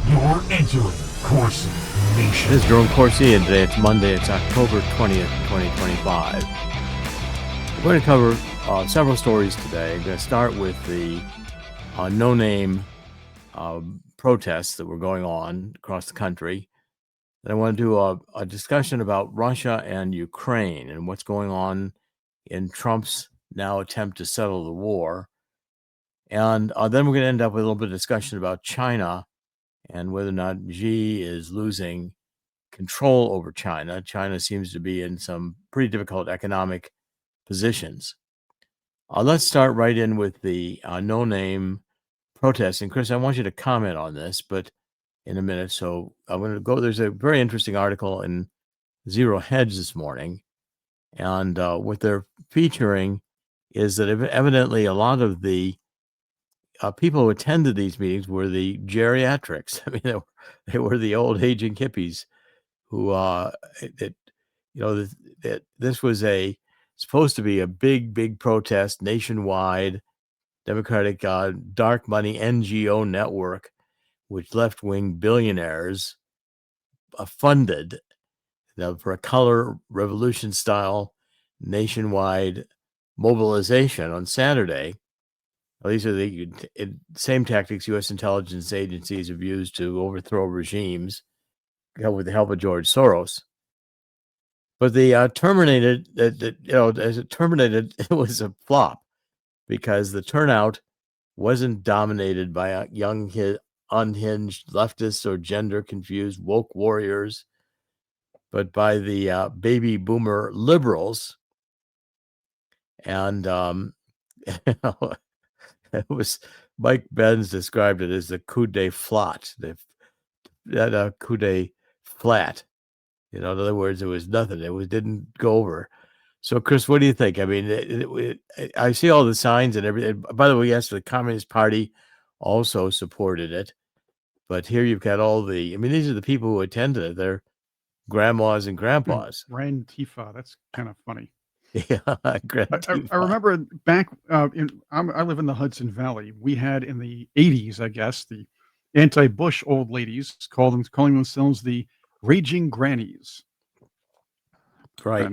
You're entering Corsi Nation. This is Jerome Corsi, and today it's Monday. It's October 20th, 2025. We're going to cover several stories today. I'm going to start with the no-name protests that were going on across the country. Then I want to do a discussion about Russia and Ukraine and what's going on in Trump's now attempt to settle the war. And then we're going to end up with a little bit of discussion about China and whether or not Xi is losing control over China. China seems to be in some pretty difficult economic positions. Let's start right in with the no-name protests. And Chris, I want you to comment on this, but in a minute. So I'm going to go. There's a very interesting article in Zero Hedge this morning. And what they're featuring is that evidently a lot of the people who attended these meetings were the geriatrics. I mean, they were the old aging hippies who, this was supposed to be a big protest nationwide, Democratic dark money NGO network, which left-wing billionaires funded for a color revolution style nationwide mobilization on Saturday. These are the same tactics U.S. intelligence agencies have used to overthrow regimes with the help of George Soros. But the terminated, as it terminated, it was a flop because the turnout wasn't dominated by young, unhinged leftists or gender-confused woke warriors, but by the baby boomer liberals. And it was Mike Benz described it as the coup de flat, that coup de flat. In other words, it was nothing. It didn't go over. So, Chris, what do you think? I mean, I see all the signs and everything. By the way, yes, the Communist Party also supported it. But here you've got these are the people who attended it. They're grandmas and grandpas. Grand Tifa. That's kind of funny. Yeah, I remember back I live in the Hudson Valley. We had in the 80s, I guess, the anti-Bush old ladies calling themselves the Raging Grannies. Right.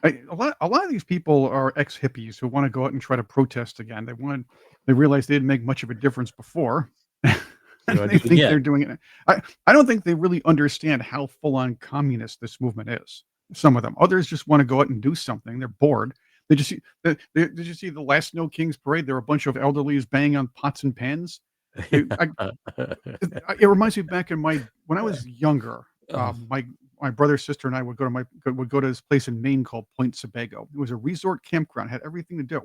A lot of these people are ex-hippies who want to go out and try to protest again. They realize they didn't make much of a difference before. They think they're doing it. I don't think they really understand how full-on communist this movement is. Some of them. Others just want to go out and do something. They're bored. Did you see the last No Kings parade? There were a bunch of elderlies banging on pots and pans. It reminds me back when I was younger. My brother, sister, and I would go to this place in Maine called Point Sebago. It was a resort campground. Had everything to do.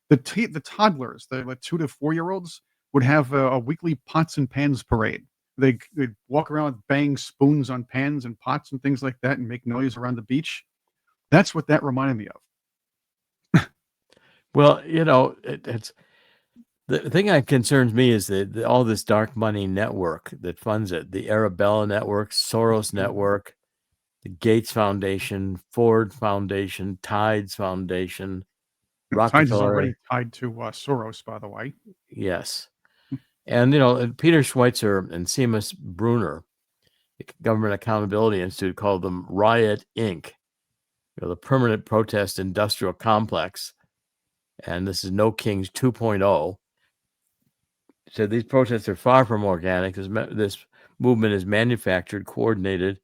The toddlers, the 2 to 4 year olds, would have a weekly pots and pans parade. They'd walk around bang spoons on pans and pots and things like that and make noise around the beach. That's what that reminded me of. Well, it's the thing that concerns me is that all this dark money network that funds it, the Arabella network, Soros network, the Gates Foundation, Ford Foundation, Tides Foundation, Rockefeller. Tides is already tied to Soros, by the way. Yes. And, Peter Schweitzer and Seamus Bruner, the Government Accountability Institute, called them Riot Inc., the Permanent Protest Industrial Complex. And this is No Kings 2.0. So these protests are far from organic. This movement is manufactured, coordinated,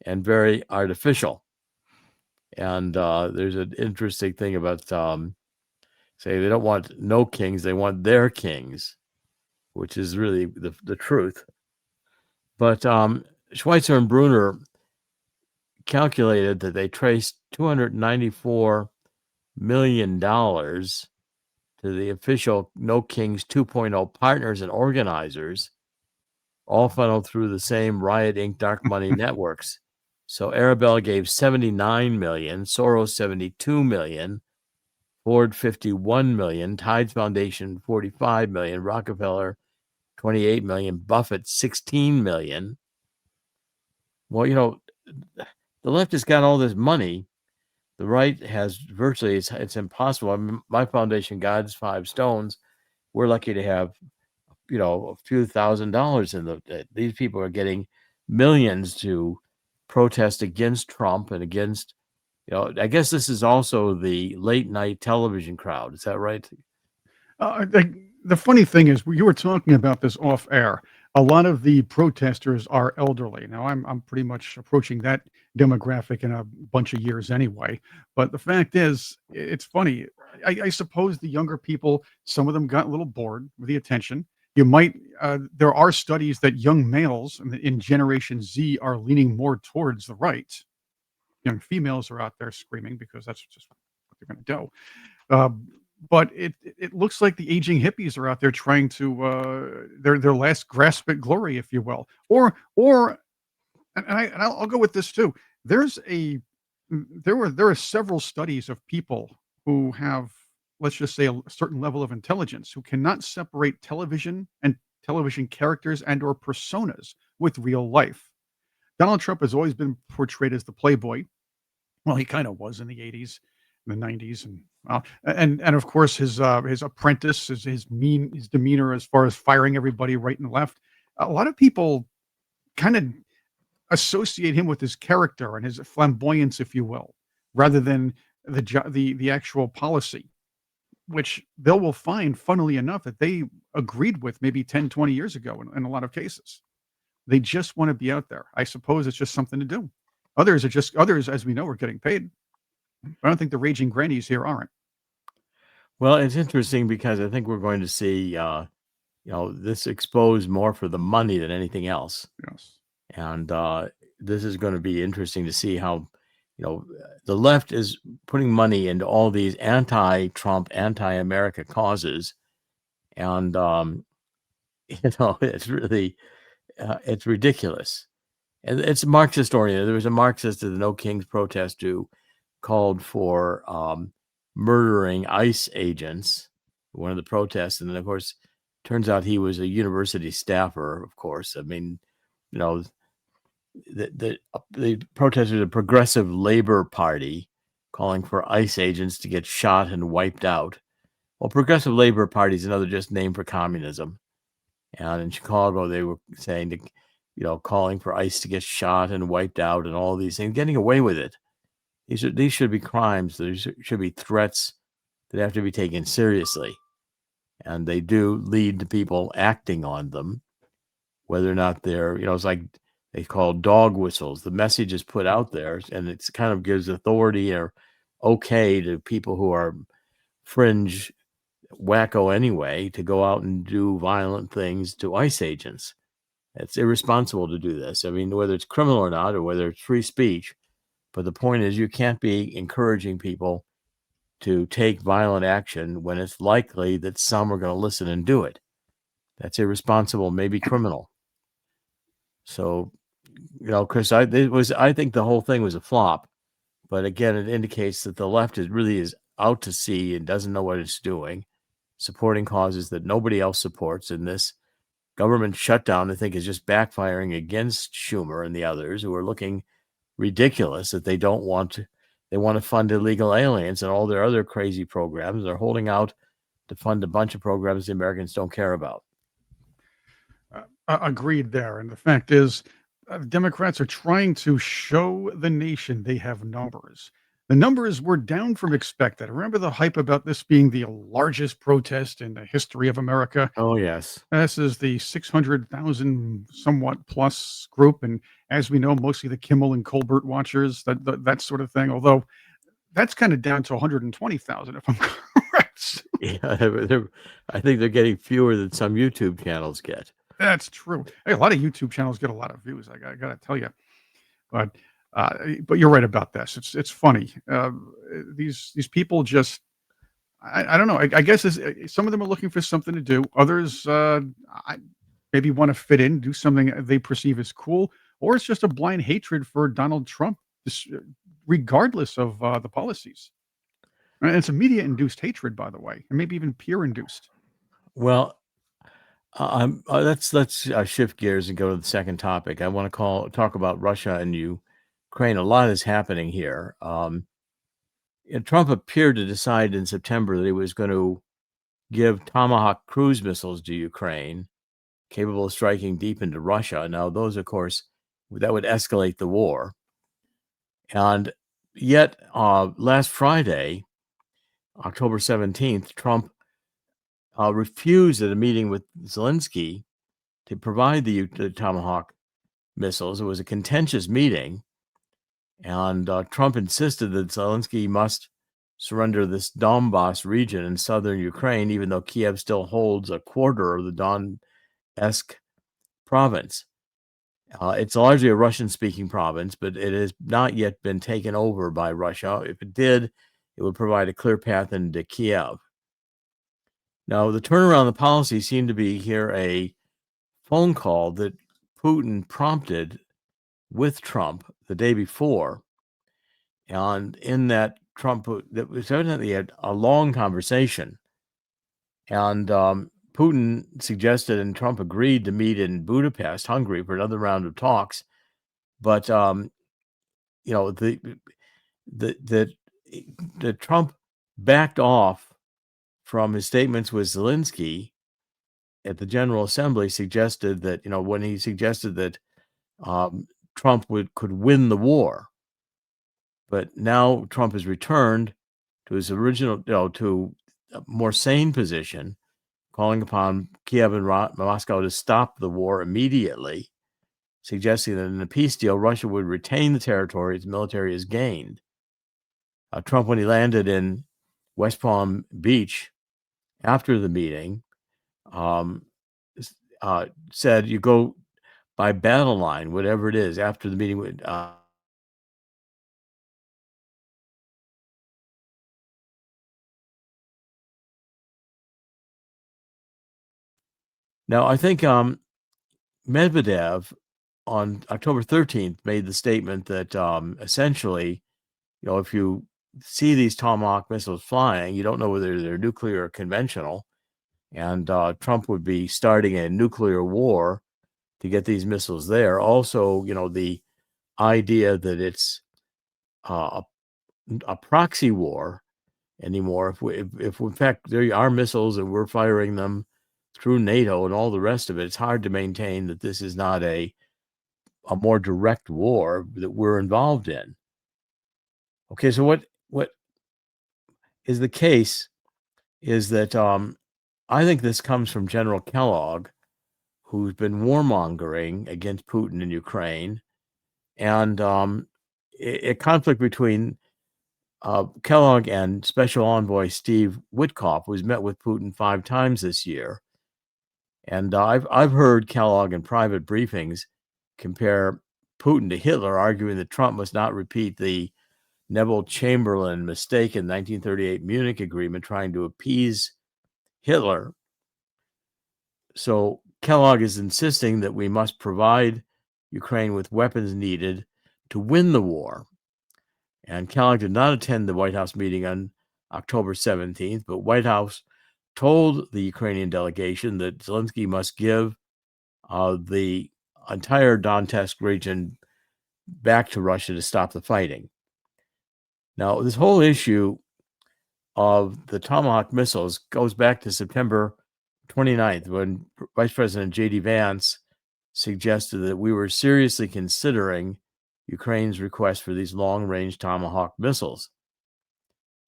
and very artificial. And there's an interesting thing about, say, they don't want no kings, they want their kings, which is really the truth. But Schweitzer and Bruner calculated that they traced $294 million to the official No Kings 2.0 partners and organizers, all funneled through the same Riot Inc. dark money networks. So Arabella gave $79 million, Soros $72 million, Ford $51 million, Tides Foundation $45 million, Rockefeller $28 million, Buffett $16 million. Well, the left has got all this money. The right has virtually, it's impossible. I mean, my foundation, God's Five Stones, we're lucky to have, a few $1,000s in these people are getting millions to protest against Trump and against, I guess this is also the late night television crowd. Is that right? The funny thing is, you were talking about this off air. A lot of the protesters are elderly. Now, I'm pretty much approaching that demographic in a bunch of years anyway. But the fact is, it's funny. I suppose the younger people, some of them got a little bored with the attention. There are studies that young males in Generation Z are leaning more towards the right. Young females are out there screaming because that's just what they're going to do. But it looks like the aging hippies are out there trying to their last grasp at glory, if you will. I'll go with this too. There are several studies of people who have, let's just say, a certain level of intelligence who cannot separate television and television characters and or personas with real life. Donald Trump has always been portrayed as the playboy. Well, he kind of was in the 80s, in the 90s, and of course his apprentice, his demeanor as far as firing everybody right and left. A lot of people kind of associate him with his character and his flamboyance, if you will, rather than the actual policy, which they will find, funnily enough, that they agreed with maybe 10, 20 years ago in a lot of cases. They just want to be out there. I suppose it's just something to do. Others, as we know, are getting paid. I don't think the raging grannies here aren't. Well, it's interesting because I think we're going to see, this exposed more for the money than anything else. Yes. And this is going to be interesting to see how, the left is putting money into all these anti-Trump, anti-America causes. And, it's really, it's ridiculous. And it's Marxist oriented. There was a Marxist at the No Kings protest who called for murdering ICE agents, one of the protests. And then, of course, turns out he was a university staffer, of course. I mean, the protesters, a progressive labor party, calling for ICE agents to get shot and wiped out. Well, progressive labor party is another just name for communism. And in Chicago, they were saying, calling for ICE to get shot and wiped out and all these things, getting away with it. These should be crimes. There should be threats that have to be taken seriously. And they do lead to people acting on them, whether or not they're, it's like they call dog whistles. The message is put out there, and it kind of gives authority or okay to people who are fringe wacko anyway to go out and do violent things to ICE agents. It's irresponsible to do this. I mean, whether it's criminal or not, or whether it's free speech. But the point is, you can't be encouraging people to take violent action when it's likely that some are going to listen and do it. That's irresponsible, maybe criminal. So, Chris, I think the whole thing was a flop. But again, it indicates that the left really is out to sea and doesn't know what it's doing, supporting causes that nobody else supports. And this government shutdown, I think, is just backfiring against Schumer and the others who are looking ridiculous that they want to fund illegal aliens and all their other crazy programs. They're holding out to fund a bunch of programs the Americans don't care about. Agreed there. And the fact is, Democrats are trying to show the nation they have numbers. The numbers were down from expected. Remember the hype about this being the largest protest in the history of America? Oh, yes. This is the 600,000 somewhat plus group. And as we know, mostly the Kimmel and Colbert watchers, that sort of thing. Although that's kind of down to 120,000, if I'm correct. Yeah, I think they're getting fewer than some YouTube channels get. That's true. Hey, a lot of YouTube channels get a lot of views. I got to tell you, but you're right about this. It's funny. These people just, I don't know. I guess some of them are looking for something to do. Others maybe want to fit in, do something they perceive as cool, or it's just a blind hatred for Donald Trump, regardless of the policies. And it's a media-induced hatred, by the way, and maybe even peer-induced. Well, let's shift gears and go to the second topic. I want to talk about Russia and Ukraine. A lot is happening here. Trump appeared to decide in September that he was going to give Tomahawk cruise missiles to Ukraine, capable of striking deep into Russia. Now, those, of course, that would escalate the war. And yet, last Friday, October 17th, Trump refused at a meeting with Zelenskyy to provide the Tomahawk missiles. It was a contentious meeting, and Trump insisted that Zelenskyy must surrender this Donbass region in southern Ukraine, even though Kiev still holds a quarter of the Donetsk province. It's largely a Russian-speaking province, but it has not yet been taken over by Russia. If it did, it would provide a clear path into Kiev. Now, the turnaround in the policy seemed to be here a phone call that Putin prompted with Trump the day before. And in that, that was evidently had a long conversation. And Putin suggested, and Trump agreed to meet in Budapest, Hungary, for another round of talks. But the Trump backed off from his statements with Zelenskyy at the General Assembly, suggested that, when he suggested that Trump could win the war. But now Trump has returned to his original, to a more sane position, calling upon Kiev and Moscow to stop the war immediately, suggesting that in a peace deal, Russia would retain the territory its military has gained. Trump, when he landed in West Palm Beach after the meeting, said, "You go by battle line, whatever it is." After the meeting, now I think Medvedev on October 13th made the statement that essentially, if you see these Tomahawk missiles flying, you don't know whether they're nuclear or conventional, and Trump would be starting a nuclear war to get these missiles there. Also, the idea that it's a proxy war anymore. If in fact there are missiles and we're firing them through NATO and all the rest of it, it's hard to maintain that this is not a more direct war that we're involved in. Okay, so what is the case is that I think this comes from General Kellogg, who's been warmongering against Putin in Ukraine, and a conflict between Kellogg and Special Envoy Steve Witkoff, who's met with Putin 5 times this year. And I've heard Kellogg in private briefings compare Putin to Hitler, arguing that Trump must not repeat the Neville Chamberlain mistake in the 1938 Munich Agreement, trying to appease Hitler. So Kellogg is insisting that we must provide Ukraine with weapons needed to win the war. And Kellogg did not attend the White House meeting on October 17th, but White House told the Ukrainian delegation that Zelenskyy must give the entire Donetsk region back to Russia to stop the fighting. Now, this whole issue of the Tomahawk missiles goes back to September 29th, when Vice President J.D. Vance suggested that we were seriously considering Ukraine's request for these long-range Tomahawk missiles.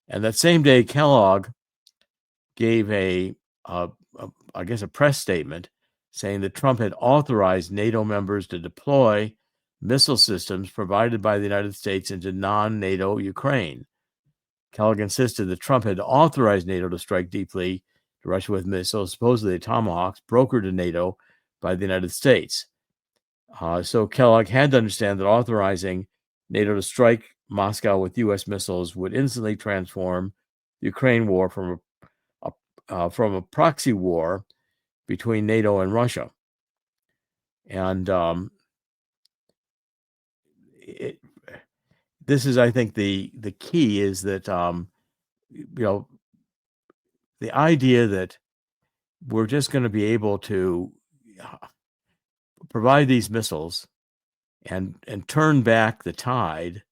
And that same day, Kellogg gave a press statement saying that Trump had authorized NATO members to deploy missile systems provided by the United States into non-NATO Ukraine. Kellogg insisted that Trump had authorized NATO to strike deeply to Russia with missiles, supposedly Tomahawks, brokered to NATO by the United States. So Kellogg had to understand that authorizing NATO to strike Moscow with U.S. missiles would instantly transform the Ukraine war from a proxy war between NATO and Russia. And this is, I think, the key is that the idea that we're just going to be able to provide these missiles and turn back the tide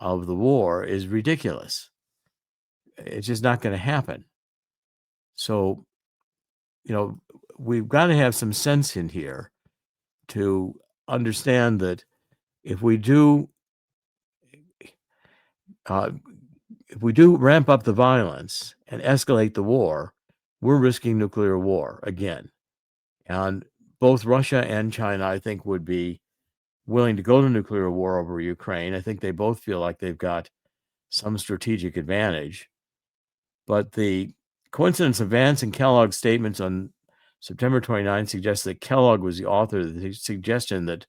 of the war is ridiculous. It's just not going to happen. So, we've got to have some sense in here to understand that if we do ramp up the violence and escalate the war, we're risking nuclear war again. And both Russia and China, I think, would be willing to go to nuclear war over Ukraine. I think they both feel like they've got some strategic advantage. But the coincidence of Vance and Kellogg's statements on September 29 suggests that Kellogg was the author of the suggestion that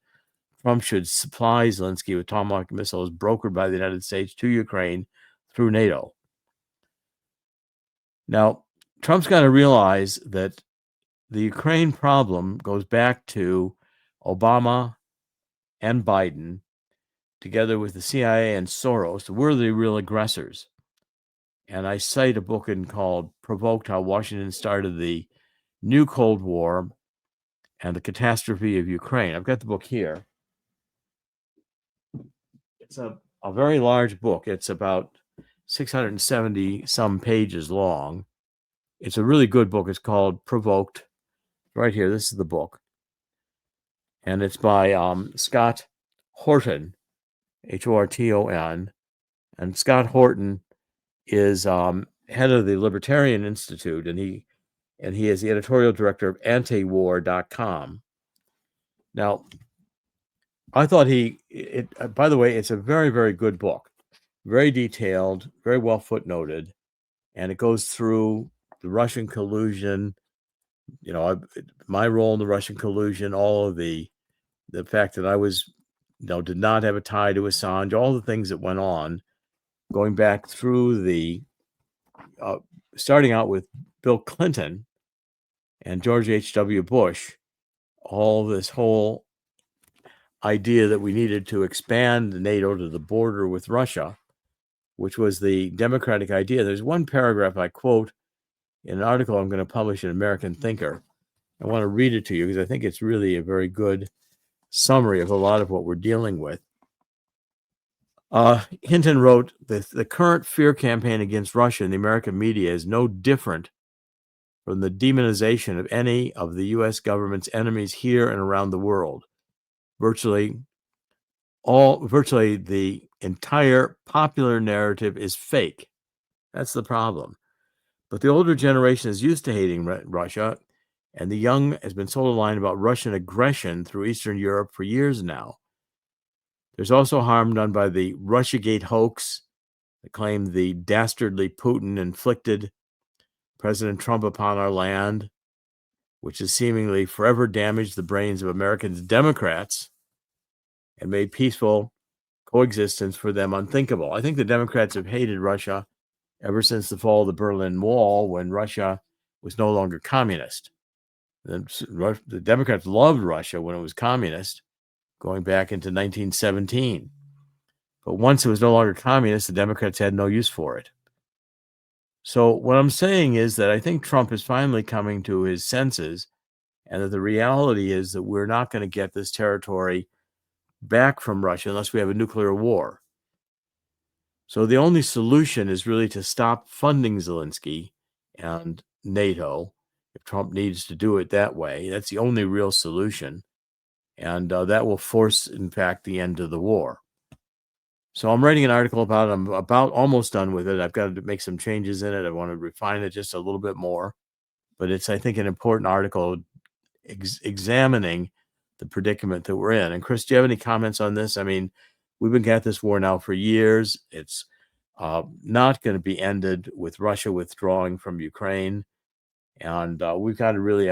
Trump should supply Zelenskyy with Tomahawk missiles brokered by the United States to Ukraine through NATO. Now, Trump's got to realize that the Ukraine problem goes back to Obama and Biden, together with the CIA and Soros. We're the real aggressors. And I cite a book called Provoked: How Washington Started the New Cold War and the Catastrophe of Ukraine. I've got the book here. It's a very large book. It's about 670 some pages long. It's a really good book. It's called Provoked. Right here, this is the book. And it's by Scott Horton, Horton. And Scott Horton is head of the Libertarian Institute, and he is the editorial director of antiwar.com. Now, I thought by the way, it's a very, very good book, very detailed, very well footnoted, and it goes through the Russian collusion, my role in the Russian collusion, all of the fact that I was, did not have a tie to Assange, all the things that went on, going back through starting out with Bill Clinton and George H.W. Bush, all this whole idea that we needed to expand NATO to the border with Russia, which was the Democratic idea. There's one paragraph I quote in an article I'm going to publish in American Thinker. I want to read it to you because I think it's really a very good summary of a lot of what we're dealing with. Hinton wrote, the current fear campaign against Russia in the American media is no different from the demonization of any of the U.S. government's enemies here and around the world. Virtually the entire popular narrative is fake. That's the problem. But the older generation is used to hating Russia, and the young has been sold a line about Russian aggression through Eastern Europe for years now. There's also harm done by the Russiagate hoax that claimed the dastardly Putin inflicted President Trump upon our land, which has seemingly forever damaged the brains of Americans' Democrats and made peaceful coexistence for them unthinkable. I think the Democrats have hated Russia ever since the fall of the Berlin Wall, when Russia was no longer communist. The Democrats loved Russia when it was communist, going back into 1917. But once it was no longer communist, the Democrats had no use for it. So what I'm saying is that I think Trump is finally coming to his senses, and that the reality is that we're not going to get this territory back from Russia unless we have a nuclear war. So the only solution is really to stop funding Zelenskyy and NATO, if Trump needs to do it that way. That's the only real solution. And that will force, in fact, the end of the war. So I'm writing an article about it. I'm about almost done with it. I've got to make some changes in it. I want to refine it just a little bit more. But it's, I think, an important article examining the predicament that we're in. And Chris, do you have any comments on this? I mean, we've been at this war now for years. It's not going to be ended with Russia withdrawing from Ukraine. And we've got to really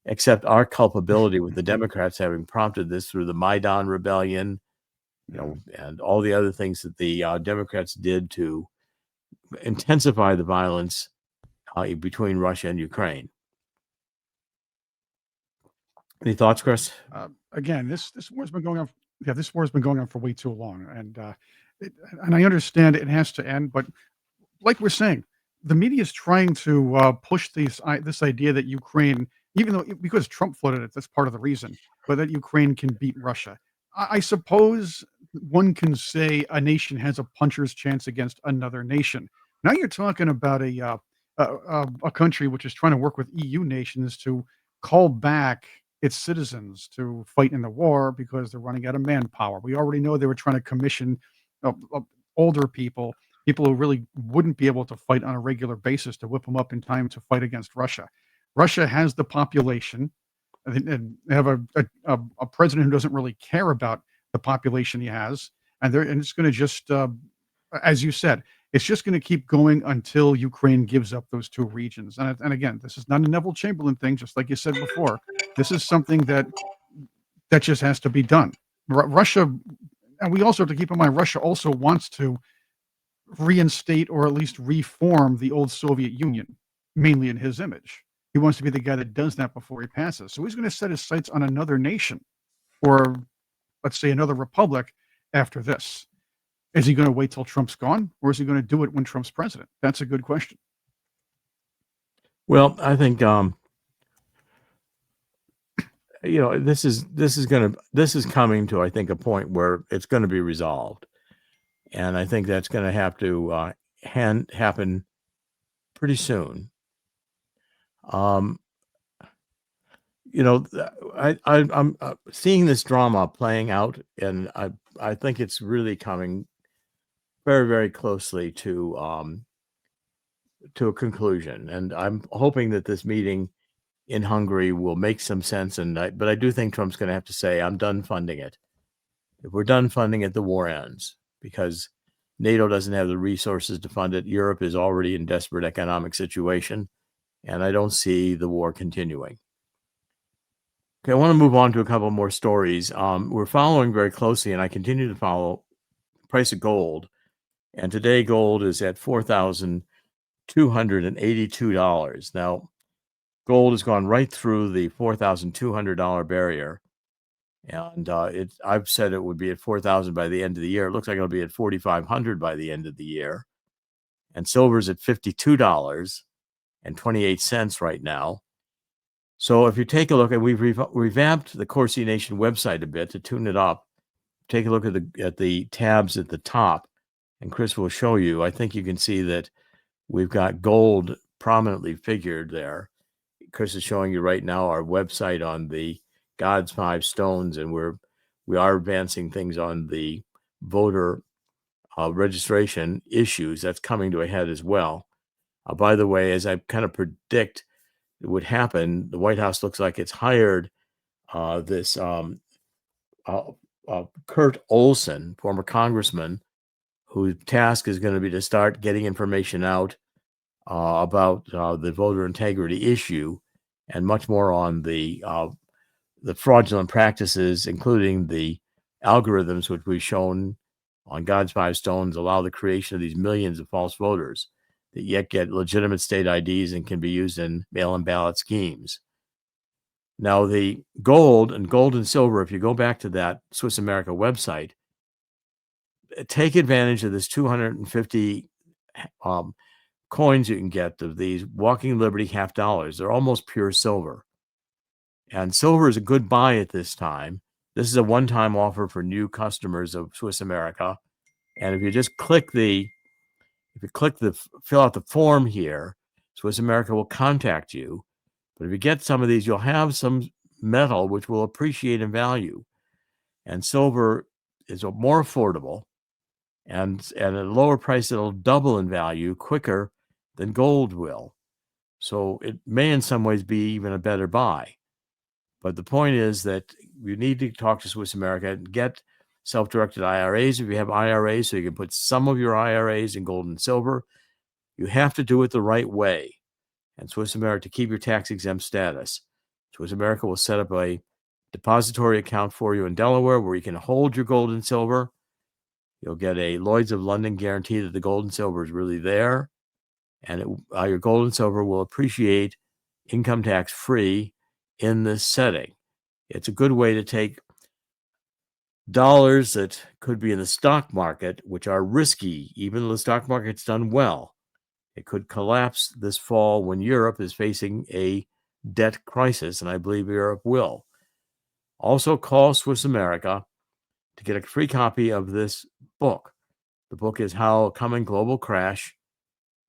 accept our culpability with the Democrats having prompted this through the Maidan rebellion, and all the other things that the Democrats did to intensify the violence between Russia and Ukraine. Any thoughts, Chris? Again, this war's been going on. Yeah, this war's been going on for way too long, and I understand it has to end. But like we're saying, the media is trying to push this idea that Ukraine, even though because Trump floated it, that's part of the reason, but that Ukraine can beat Russia. I suppose one can say a nation has a puncher's chance against another nation. Now you're talking about a a country which is trying to work with EU nations to call back its citizens to fight in the war because they're running out of manpower. We already know they were trying to commission older people, people who really wouldn't be able to fight on a regular basis, to whip them up in time to fight against Russia. Russia has the population, and they have a president who doesn't really care about the population he has, and it's going to just, as you said, it's just going to keep going until Ukraine gives up those two regions. And again, this is not a Neville Chamberlain thing, just like you said before. This is something that just has to be done. Russia, and we also have to keep in mind, Russia also wants to reinstate or at least reform the old Soviet Union, mainly in his image. He wants to be the guy that does that before he passes. So he's going to set his sights on another nation, or let's say another republic after this. Is he going to wait till Trump's gone, or is he going to do it when Trump's president? That's a good question. Well, I think this is coming to, I think, a point where it's going to be resolved, and I think that's going to have to happen pretty soon. I'm seeing this drama playing out, and I think it's really coming very, very closely to a conclusion. And I'm hoping that this meeting in Hungary will make some sense. But I do think Trump's going to have to say, I'm done funding it. If we're done funding it, the war ends, because NATO doesn't have the resources to fund it. Europe is already in desperate economic situation, and I don't see the war continuing. Okay, I want to move on to a couple more stories. We're following very closely, and I continue to follow the price of gold. And today gold is at $4,282. Now, gold has gone right through the $4,200 barrier. And I've said it would be at $4,000 by the end of the year. It looks like it'll be at $4,500 by the end of the year. And silver's at $52.28 right now. So if you take a look, and we've revamped the Corsi Nation website a bit to tune it up. Take a look at the tabs at the top, and Chris will show you. I think you can see that we've got gold prominently figured there. Chris is showing you right now our website on the God's Five Stones, and we are advancing things on the voter registration issues. That's coming to a head as well. By the way, as I kind of predict it would happen, the White House looks like it's hired this Kurt Olson, former congressman, whose task is going to be to start getting information out about the voter integrity issue, and much more on the fraudulent practices, including the algorithms which we've shown on God's Five Stones allow the creation of these millions of false voters that yet get legitimate state IDs and can be used in mail-in ballot schemes. Now, the gold and silver, if you go back to that Swiss America website, take advantage of this 250 coins you can get of these Walking Liberty half dollars. They're almost pure silver. And silver is a good buy at this time. This is a one-time offer for new customers of Swiss America. And if you just fill out the form here, Swiss America will contact you. But if you get some of these, you'll have some metal which will appreciate in value. And silver is more affordable, and at a lower price, it'll double in value quicker than gold will. So it may in some ways be even a better buy. But the point is that you need to talk to Swiss America and get self-directed IRAs if you have IRAs, so you can put some of your IRAs in gold and silver. You have to do it the right way. And Swiss America, to keep your tax-exempt status, Swiss America will set up a depository account for you in Delaware where you can hold your gold and silver. You'll get a Lloyd's of London guarantee that the gold and silver is really there. And your gold and silver will appreciate income tax-free in this setting. It's a good way to take dollars that could be in the stock market, which are risky, even though the stock market's done well. It could collapse this fall when Europe is facing a debt crisis, and I believe Europe will. Also, call Swiss America to get a free copy of this book. The book is How a Coming Global Crash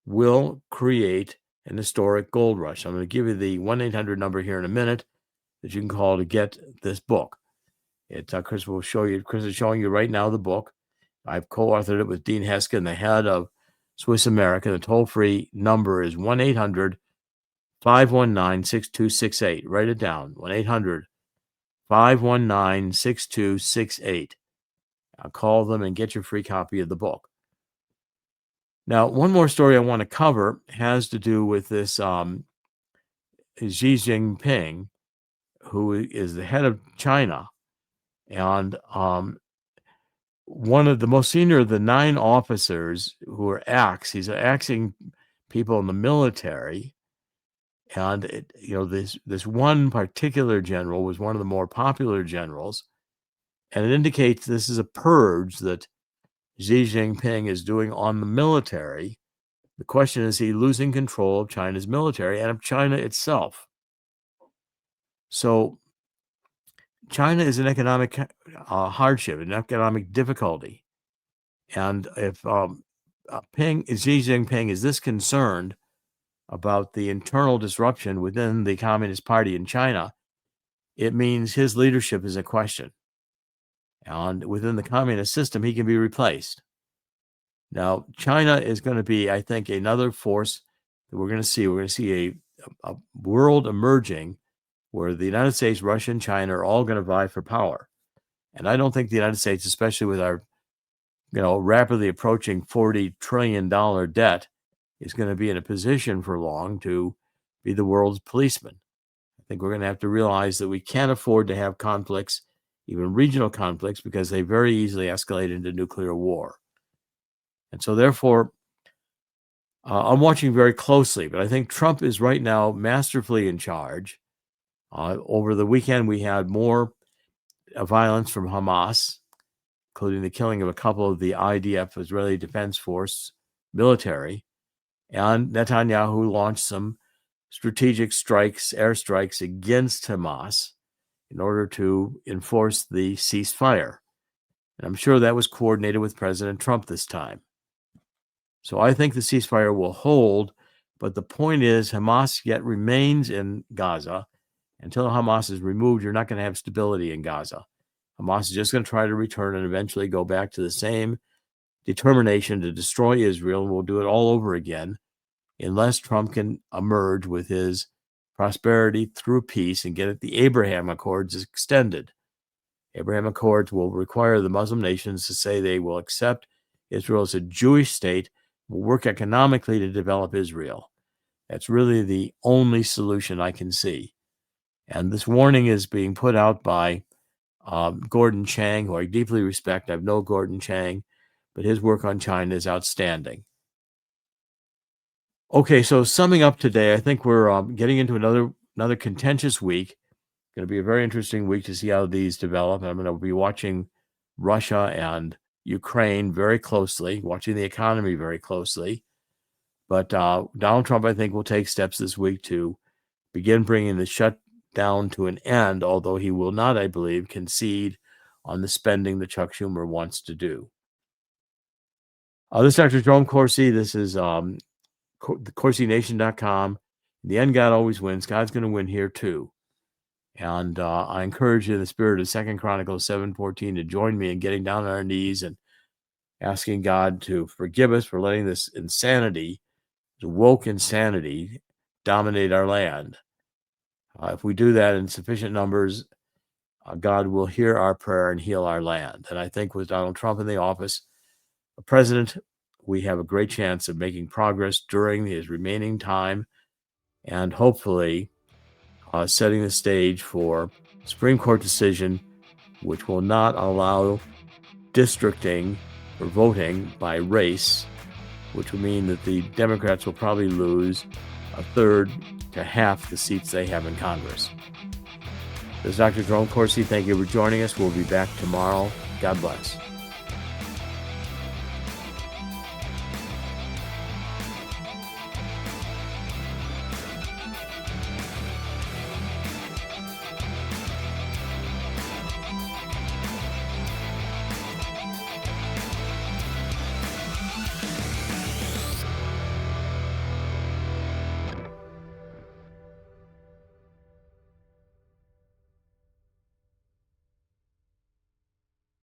Will Create an historic gold rush. I'm going to give you the 1-800 number here in a minute that you can call to get this book. Chris will show you. Chris is showing you right now the book. I've co-authored it with Dean Heskin, the head of Swiss America. The toll-free number is 1-800-519-6268. Write it down, 1-800-519-6268. Call them and get your free copy of the book. Now, one more story I want to cover has to do with this Xi Jinping, who is the head of China, and one of the most senior of the 9 officers who are he's axing people in the military. And this one particular general was one of the more popular generals, and it indicates this is a purge that Xi Jinping is doing on the military. The question is he losing control of China's military and of China itself? So China is an economic hardship, an economic difficulty. And if Xi Jinping is this concerned about the internal disruption within the Communist Party in China, it means his leadership is in question. And within the communist system, he can be replaced. Now, China is going to be, I think, another force that we're going to see. We're going to see a world emerging where the United States, Russia, and China are all going to vie for power. And I don't think the United States, especially with our, rapidly approaching $40 trillion debt, is going to be in a position for long to be the world's policeman. I think we're going to have to realize that we can't afford to have conflicts, even regional conflicts, because they very easily escalate into nuclear war. And so therefore, I'm watching very closely, but I think Trump is right now masterfully in charge. Over the weekend, we had more violence from Hamas, including the killing of a couple of the IDF, Israeli Defense Force military. And Netanyahu launched some strategic airstrikes against Hamas in order to enforce the ceasefire. And I'm sure that was coordinated with President Trump this time. So I think the ceasefire will hold, but the point is Hamas yet remains in Gaza. Until Hamas is removed, you're not going to have stability in Gaza. Hamas is just going to try to return and eventually go back to the same determination to destroy Israel, and we'll do it all over again unless Trump can emerge with his prosperity through peace and get the Abraham Accords extended. Abraham Accords will require the Muslim nations to say they will accept Israel as a Jewish state, will work economically to develop Israel. That's really the only solution I can see. And this warning is being put out by Gordon Chang, who I deeply respect. I've known Gordon Chang, but his work on China is outstanding. Okay, so summing up today, I think we're getting into another contentious week. Going to be a very interesting week to see how these develop. I'm going to be watching Russia and Ukraine very closely, watching the economy very closely. But Donald Trump, I think, will take steps this week to begin bringing the shutdown to an end, although he will not, I believe, concede on the spending that Chuck Schumer wants to do. This is Dr. Jerome Corsi. This is CorsiNation.com. In the end, God always wins. God's going to win here too. And I encourage you in the spirit of 2 Chronicles 7:14 to join me in getting down on our knees and asking God to forgive us for letting this insanity, this woke insanity, dominate our land. If we do that in sufficient numbers, God will hear our prayer and heal our land. And I think with Donald Trump in the office, a president, we have a great chance of making progress during his remaining time and hopefully setting the stage for Supreme Court decision, which will not allow districting or voting by race, which would mean that the Democrats will probably lose a third to half the seats they have in Congress. This is Dr. Jerome Corsi. Thank you for joining us. We'll be back tomorrow. God bless.